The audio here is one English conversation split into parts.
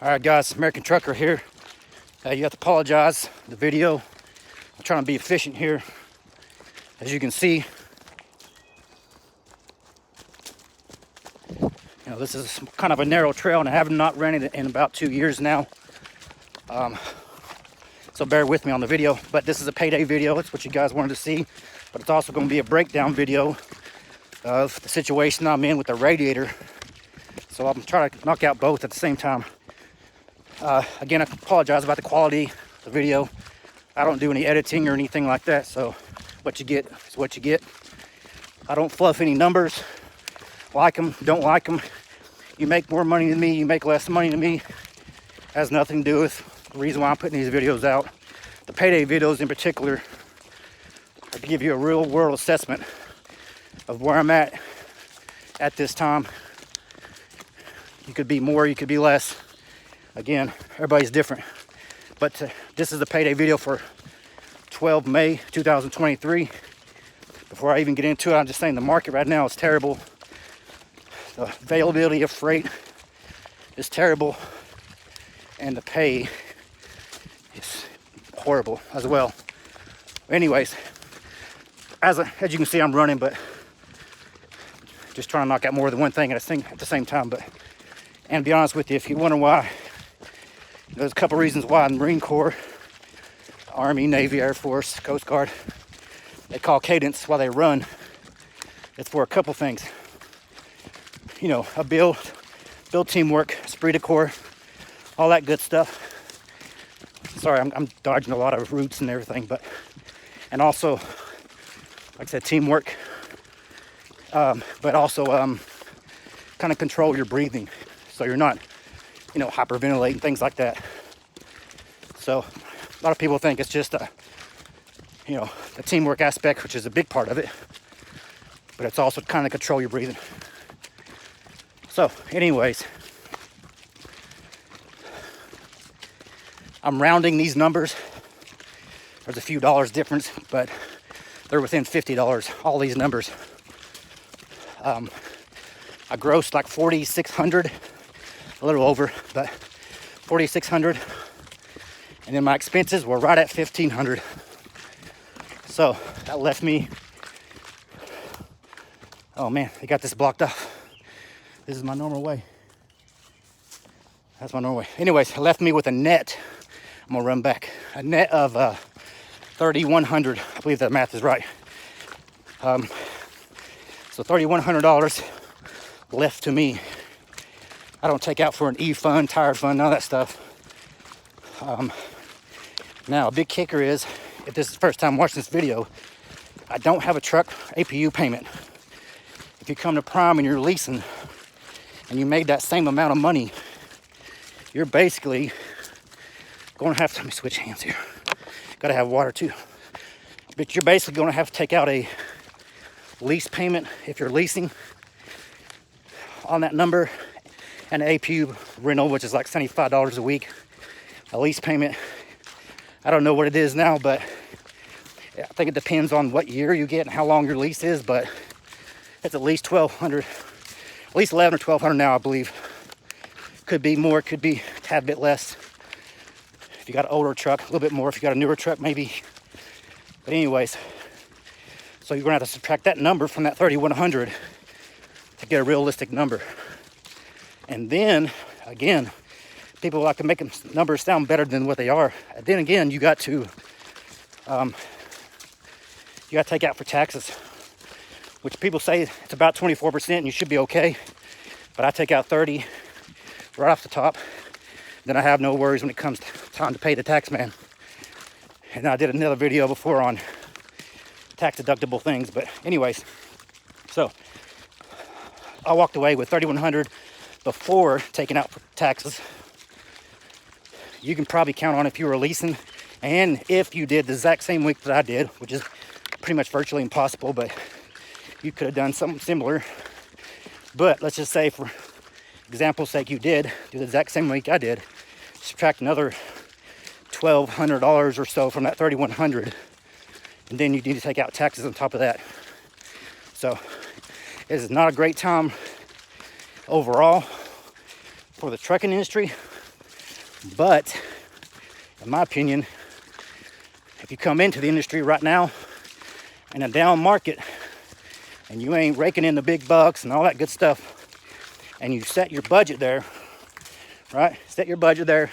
Alright guys, American Trucker here. You have to apologize the video. I'm trying to be efficient here. As you can see, this is kind of a narrow trail and I have not ran it in about 2 years now. So bear with me on the video, but this is a payday video. It's what you guys wanted to see, but it's also going to be a breakdown video of the situation I'm in with the radiator. So I'm trying to knock out both at the same time. Again, I apologize about the quality of the video. I don't do any editing or anything like that, so what you get is what you get. I don't fluff any numbers. Like them, don't like them. You make more money than me, you make less money than me. Has nothing to do with the reason why I'm putting these videos out. The payday videos in particular are to give you a real world assessment of where I'm at this time. You could be more, you could be less. Again, everybody's different. But this is the payday video for 12 May 2023. Before I even get into it, I'm just saying the market right now is terrible. The availability of freight is terrible. And the pay is horrible as well. Anyways, as you can see, I'm running, but just trying to knock out more than one thing at the same time. And to be honest with you, if you wonder why, there's a couple reasons why. The Marine Corps, Army, Navy, Air Force, Coast Guard, they call cadence while they run. It's for a couple things. A build teamwork, esprit de corps, all that good stuff. Sorry, I'm dodging a lot of roots and everything, and also, like I said, teamwork, but also kind of control your breathing, so you're not, hyperventilating, things like that. So a lot of people think it's just the teamwork aspect, which is a big part of it, but it's also kind of control your breathing. So anyways, I'm rounding these numbers. There's a few dollars difference, but they're within $50, all these numbers. I grossed like $4,600, a little over, but $4,600. And then my expenses were right at $1,500. So that left me, oh man, they got this blocked off. This is my normal way. That's my normal way. Anyways, it left me with a net. I'm gonna run back. A net of $3,100. I believe that math is right. So $3,100 left to me. I don't take out for an E-fund, tire fund, none of that stuff. Now, a big kicker is, if this is the first time watching this video, I don't have a truck APU payment. If you come to Prime and you're leasing, and you made that same amount of money, you're basically going to have to, let me switch hands here. Got to have water too. But you're basically going to have to take out a lease payment if you're leasing on that number, and an APU rental, which is like $75 a week. A lease payment, I don't know what it is now, but I think it depends on what year you get and how long your lease is, but it's at least $1,200, at least $1,100 or $1,200 now, I believe. Could be more, could be a tad bit less. If you got an older truck, a little bit more. If you got a newer truck, maybe. But anyways, so you're gonna have to subtract that number from that $3,100 to get a realistic number. And then, again, people like to make numbers sound better than what they are. And then again, you got to take out for taxes, which people say it's about 24% and you should be okay. But I take out 30 right off the top. Then I have no worries when it comes to time to pay the tax man. And I did another video before on tax deductible things. But anyways, so I walked away with $3,100 before taking out for taxes. You can probably count on if you were leasing, and if you did the exact same week that I did, which is pretty much virtually impossible, but you could have done something similar. But let's just say, for example's sake, you did do the exact same week I did. Subtract another $1,200 or so from that $3,100, and then you need to take out taxes on top of that. So it is not a great time overall for the trucking industry. But in my opinion, if you come into the industry right now in a down market and you ain't raking in the big bucks and all that good stuff, and you set your budget there, right? Set your budget there,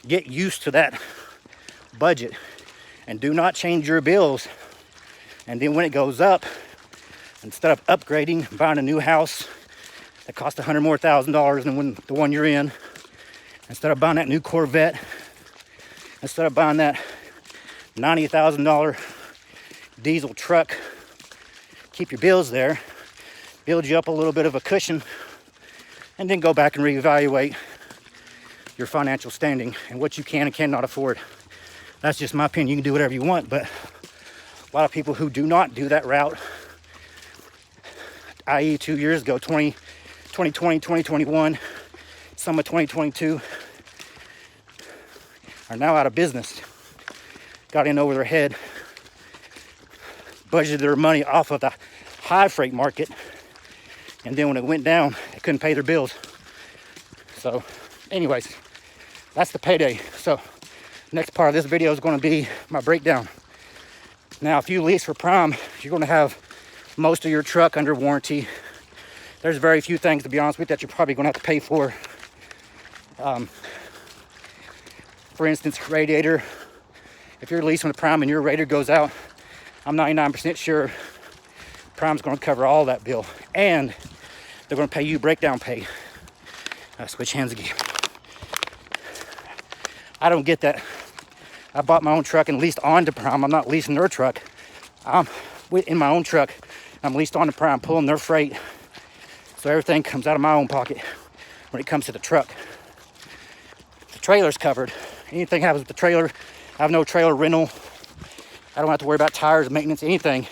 get used to that budget, and do not change your bills. And then when it goes up, instead of upgrading, buying a new house that costs $100,000 more than the one you're in, instead of buying that new Corvette, instead of buying that $90,000 diesel truck, keep your bills there, build you up a little bit of a cushion, and then go back and reevaluate your financial standing and what you can and cannot afford. That's just my opinion. You can do whatever you want, but a lot of people who do not do that route, i.e. 2 years ago, 2020, 2021, some of 2022, are now out of business. Got in over their head, budgeted their money off of the high freight market, and then when it went down, they couldn't pay their bills. So anyways, that's the payday. So next part of this video is going to be my breakdown. Now, if you lease for Prime, you're going to have most of your truck under warranty. There's very few things, to be honest with you, that you're probably going to have to pay for. For instance, radiator. If you're leasing with Prime and your radiator goes out, I'm 99% sure Prime's going to cover all that bill. And they're going to pay you breakdown pay. Switch hands again. I don't get that. I bought my own truck and leased onto Prime. I'm not leasing their truck. I'm in my own truck. I'm leased onto Prime, pulling their freight. So everything comes out of my own pocket when it comes to the truck. The trailer's covered. Anything happens with the trailer, I have no trailer rental. I don't have to worry about tires, maintenance, anything.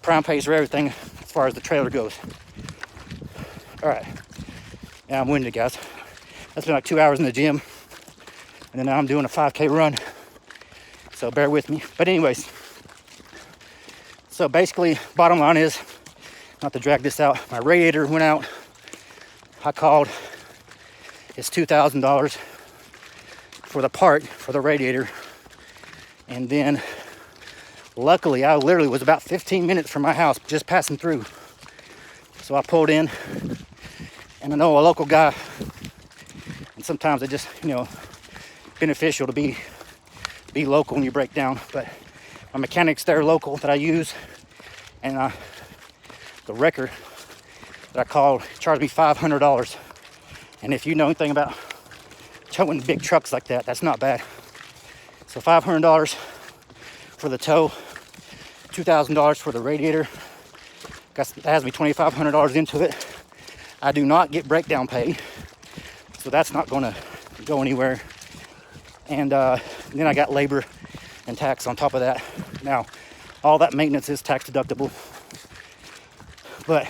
Prime pays for everything as far as the trailer goes. All right. Yeah, I'm winded, guys. That's been like 2 hours in the gym. And then now I'm doing a 5K run. So bear with me. But anyways, so basically, bottom line is, not to drag this out, my radiator went out. I called. It's $2,000 for the part for the radiator. And then luckily, I literally was about 15 minutes from my house, just passing through. So I pulled in, and I know a local guy, and sometimes it just, beneficial to be local when you break down. But my mechanics there local that I use, and the wrecker that I called charged me $500. And if you know anything about towing big trucks like that, that's not bad. So $500 for the tow, $2,000 for the radiator. That has me $2,500 into it. I do not get breakdown pay, so that's not going to go anywhere. And then I got labor and tax on top of that. Now, all that maintenance is tax deductible, but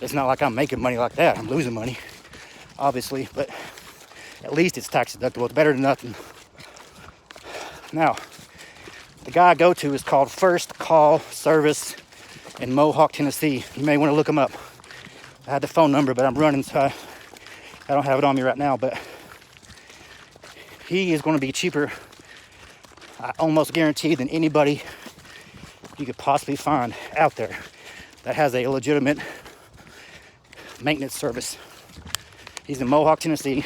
it's not like I'm making money like that. I'm losing money, obviously, but at least it's tax deductible. It's better than nothing. Now, the guy I go to is called First Call Service in Mohawk, Tennessee. You may want to look him up. I had the phone number, but I'm running, so I don't have it on me right now. But he is going to be cheaper, I almost guarantee, than anybody you could possibly find out there that has a legitimate maintenance service. He's in Mohawk, Tennessee.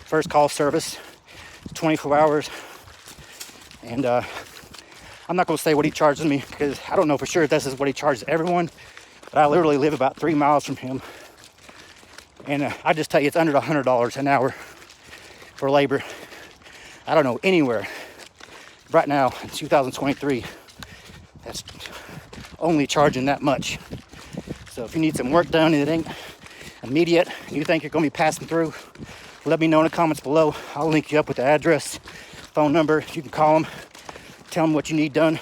First Call Service, 24 hours. And I'm not going to say what he charges me, because I don't know for sure if this is what he charges everyone. But I literally live about 3 miles from him. And I just tell you, it's under $100 an hour for labor. I don't know anywhere right now in 2023 that's only charging that much. So if you need some work done and it ain't immediate, and you think you're going to be passing through, let me know in the comments below. I'll link you up with the address, phone number. You can call them, tell them what you need done,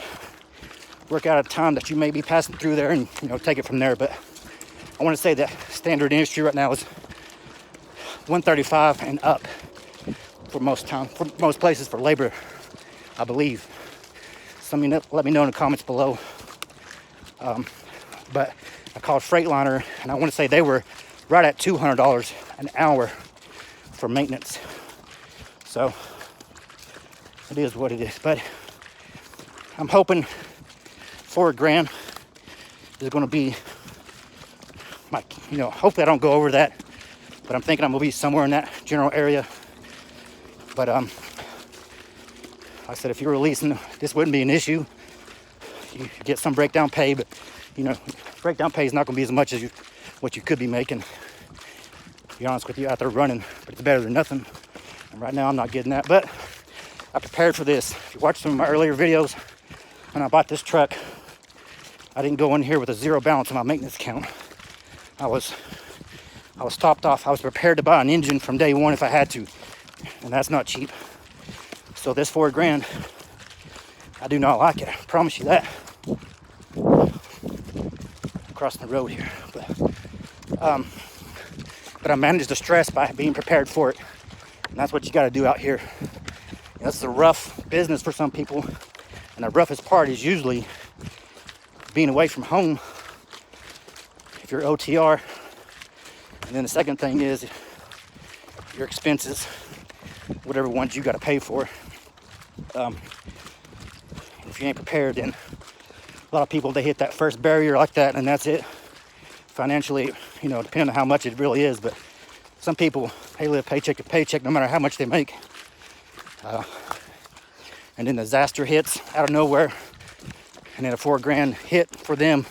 work out a time that you may be passing through there, and take it from there. But I want to say that standard industry right now is $135 and up for most places for labor, I believe. Let me know in the comments below. But I called Freightliner, and I want to say they were right at $200 an hour for maintenance. So it is what it is. But I'm hoping $4,000 is going to be my, hopefully I don't go over that, but I'm thinking I'm going to be somewhere in that general area. But like I said, if you're releasing, this wouldn't be an issue. You get some breakdown pay, but breakdown pay is not going to be as much as what you could be making. To be honest with you, out there running, but it's better than nothing. And right now, I'm not getting that. But I prepared for this. If you watch some of my earlier videos, when I bought this truck, I didn't go in here with a zero balance on my maintenance account. I was topped off. I was prepared to buy an engine from day one if I had to, and that's not cheap. So this $4,000, I do not like it. I promise you that. Crossing the road here, but I managed the stress by being prepared for it, and that's what you got to do out here. That's the rough business for some people, and the roughest part is usually being away from home if you're OTR. And then the second thing is your expenses, whatever ones you got to pay for. If you ain't prepared, then a lot of people, they hit that first barrier like that, and that's it. Financially, depending on how much it really is, but some people, they live paycheck to paycheck no matter how much they make. And then disaster hits out of nowhere, and then a $4,000 hit for them,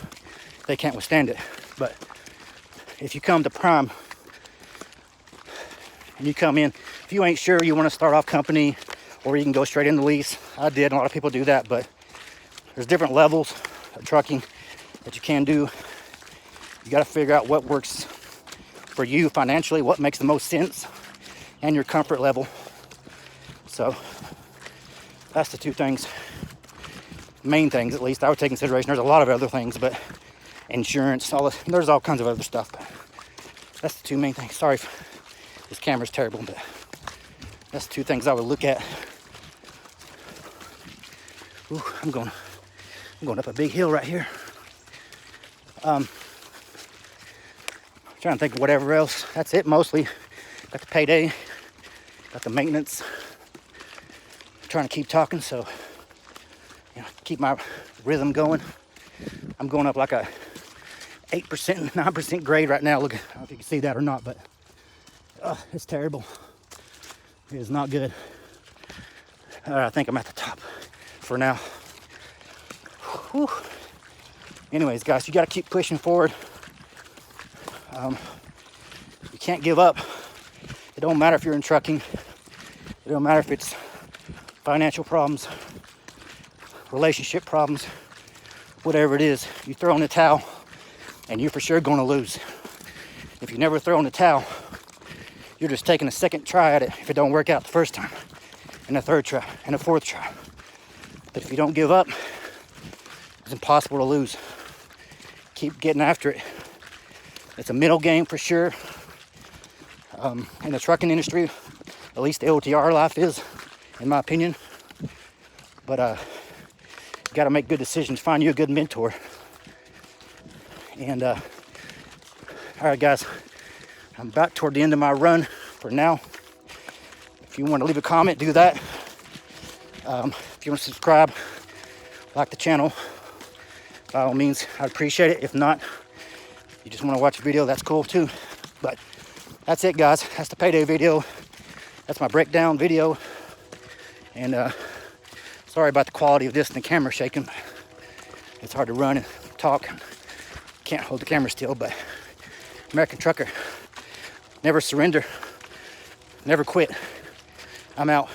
they can't withstand it. But if you come to Prime and you come in, if you ain't sure you want to start off company, or you can go straight into lease, I did, and a lot of people do that, but there's different levels of trucking that you can do. You got to figure out what works for you financially, what makes the most sense, and your comfort level. So that's the two things, main things at least I would take into consideration. There's a lot of other things, but insurance, there's all kinds of other stuff, but that's the two main things. Sorry if this camera's terrible, but that's the two things I would look at. Ooh, I'm going up a big hill right here. Trying to think of whatever else. That's it mostly. Got the payday, got the maintenance. Trying to keep talking, so keep my rhythm going. I'm going up like a 8%, 9% grade right now. Look, I don't know if you can see that or not, but it's terrible. It is not good. I think I'm at the top for now. Whew. Anyways, guys, you got to keep pushing forward. You can't give up. It don't matter if you're in trucking. It don't matter if it's financial problems, relationship problems, whatever it is. You throw in the towel, and you're for sure going to lose. If you never throw in the towel, you're just taking a second try at it if it don't work out the first time, and a third try, and a fourth try. But if you don't give up, it's impossible to lose. Keep getting after it. It's a mental game for sure. In the trucking industry, at least the OTR life is, in my opinion. But you got to make good decisions. Find you a good mentor. And all right, guys, I'm about toward the end of my run for now. If you want to leave a comment, do that. If you want to subscribe, like the channel, by all means, I'd appreciate it. If not, you just want to watch a video, that's cool too. But that's it, guys. That's the payday video. That's my breakdown video. And sorry about the quality of this and the camera shaking. It's hard to run and talk. Can't hold the camera still, but American trucker. Never surrender. Never quit. I'm out.